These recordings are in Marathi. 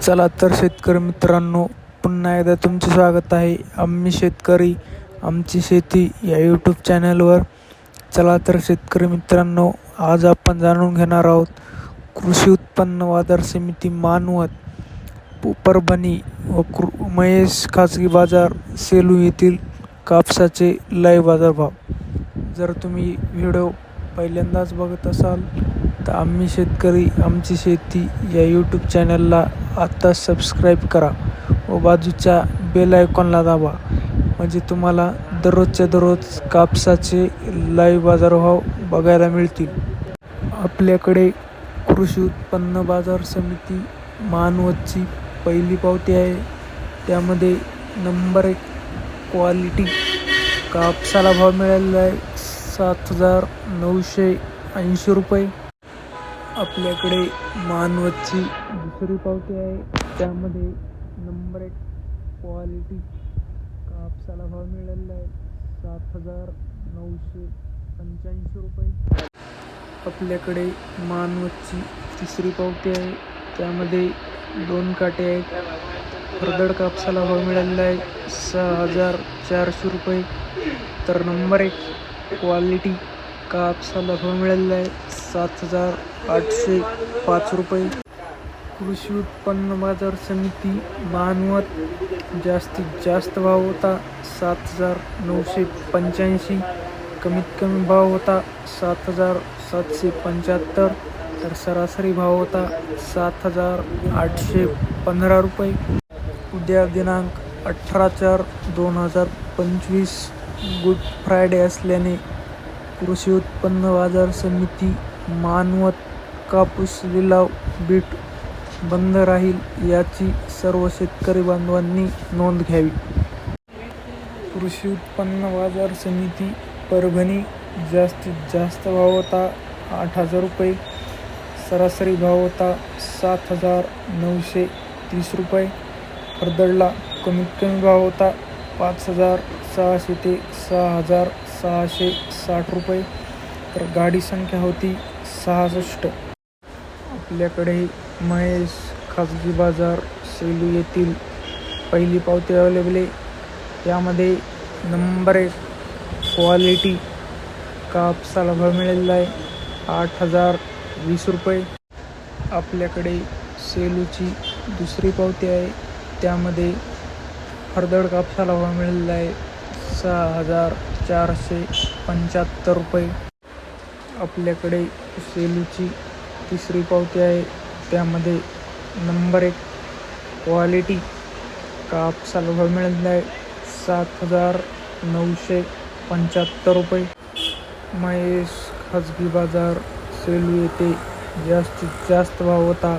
चला तर शेतकरी मित्रांनो, पुन्हा एकदा तुमचे स्वागत आहे आम्ही शेतकरी आमची शेती या यूट्यूब चॅनलवर. चला तर शेतकरी मित्रांनो, आज आपण जाणून घेणार आहोत कृषी उत्पन्न बाजार समिती मानवत, परभणी व महेश खाजगी बाजार सेलू येथील कापसाचे लाईव्ह बाजारभाव. जर तुम्ही व्हिडिओ पहिल्यांदाच बघत असाल तर आम्ही शेतकरी आमची शेती या यूट्यूब चॅनलला आत्ता सबस्क्राईब करा व बाजूच्या बेल आयकॉनला दाबा, म्हणजे तुम्हाला दररोजच्या दररोज कापसाचे लाईव्ह बाजारभाव बघायला मिळतील. आपल्याकडे कृषी उत्पन्न बाजार समिती मानवतची पहिली पावती आहे. त्यामध्ये नंबर 1 क्वालिटी कापसाला भाव मिळालेला आहे 7,980 रुपये. आपल्याकडे मानवतची दुसरी पावती आहे. त्यामध्ये नंबर 1 क्वालिटी कापसाला भाव मिळालेला आहे 7,985 रुपये. आपल्याकडे मानवतची तिसरी पावती आहे. त्यामध्ये 2 काटे आहेत. हरदड कापसाला भाव मिळालेला आहे 6,400 रुपये. तर नंबर 1 क्वालिटी कापसाला भाव मिळालेला आहे 7,805 रुपये. कृषी उत्पन्न बाजार समिती मानवत जास्तीत जास्त भाव होता 7,985. कमीत कमी भाव होता 7,775. तर सरासरी भाव होता 7,815 रुपये. उद्या दिनांक 18/4/2025 गुड फ्रायडे असल्याने कृषी उत्पन्न बाजार समिती मानवत कापूस लिलाव बीट बंद राहील, याची सर्व शेतकरी बांधवांनी नोंद घ्यावी. कृषी उत्पन्न बाजार समिती परभणी जास्तीत जास्त भाव होता 8,000 रुपये. सरासरी भाव होता 7,930 रुपये. हरदडला कमीत कमी भाव होता 5,600 ते 6,660 रुपये. तर गाडी संख्या होती 66. आपल्याकडे महेश खाजगी बाजार सेलू येथील पहिली पावती अवेलेबल आहे. त्यामध्ये नंबर 1 क्वालिटी कापसाला भाव मिळालेला आहे 8,020 रुपये. आपल्याकडे सेलूची दुसरी पावती आहे. त्यामध्ये हरदड कापसाला भाव मिळालेला आहे 6,475 रुपये. आपल्याकडे सेलूची तिसरी पावती आहे. त्यामध्ये नंबर 1 क्वालिटी कापसाला भाव मिळालेला आहे 7,975 रुपये. महेश खाजगी बाजार सेलू येथे जास्तीत जास्त भाव होता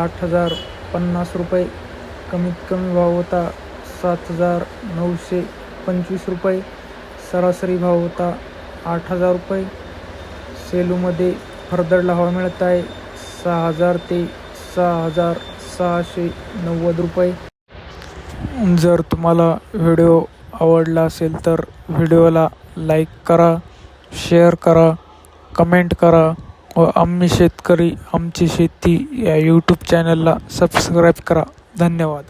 8,050 रुपये. कमीत कमी भाव होता 7,925 रुपये. सरासरी भाव होता 8,000 रुपये. सेलूमध्ये हरदडला भाव मिळत आहे 6,000 ते 6,690 रुपये. जर तुम्हाला व्हिडिओ आवडला असेल तर व्हिडिओला लाईक करा, शेअर करा, कमेंट करा व आम्ही शेतकरी आमची शेती या यूट्यूब चॅनलला सबस्क्राईब करा. धन्यवाद.